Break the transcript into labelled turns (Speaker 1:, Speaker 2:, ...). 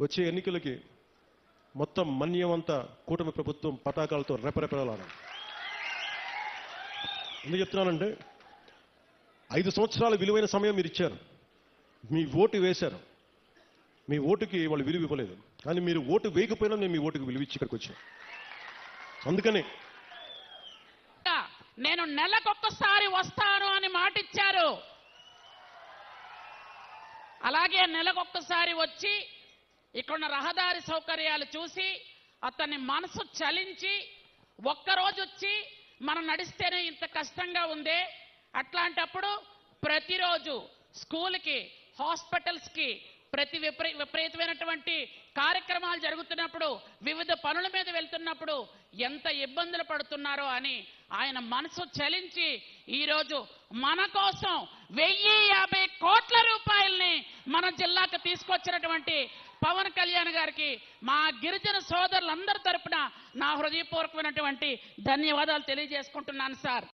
Speaker 1: వచ్చే ఎన్నికలకి మొత్తం మన్యమంతా కూటమి ప్రభుత్వం పతాకాలతో రెపరెపలాడాలి. ఎందుకు చెప్తున్నానంటే 5 సంవత్సరాల విలువైన సమయం మీరు ఇచ్చారు. మీ ఓటు వేశారు. మీ ఓటుకి వాళ్ళు విలువ ఇవ్వలేదు. కానీ మీరు ఓటు వేయకపోయినా నేను మీ ఓటుకి విలువ ఇచ్చి ఇక్కడికి వచ్చాను. అందుకని
Speaker 2: నేను నెలకొక్కసారి వస్తాను అని మాట ఇచ్చారు. అలాగే నెలకొక్కసారి వచ్చి ఇక్కడున్న రహదారి సౌకర్యాలు చూసి అతని మనసు చలించి ఒక్కరోజు వచ్చి మనం నడిస్తేనే ఇంత కష్టంగా ఉందే, అట్లాంటప్పుడు ప్రతిరోజు స్కూల్కి, హాస్పిటల్స్కి, విపరీతమైనటువంటి కార్యక్రమాలు జరుగుతున్నప్పుడు, వివిధ పనుల మీద వెళ్తున్నప్పుడు ఎంత ఇబ్బందులు పడుతున్నారో అని ఆయన మనసు చలించి ఈరోజు మన కోసం 1050 కోట్ల రూపాయల్ని మన జిల్లాకు తీసుకొచ్చినటువంటి పవన్ కళ్యాణ్ గారికి మా గిరిజన సోదరులందరి తరపున నా హృదయపూర్వకమైనటువంటి ధన్యవాదాలు తెలియజేసుకుంటున్నాను సార్.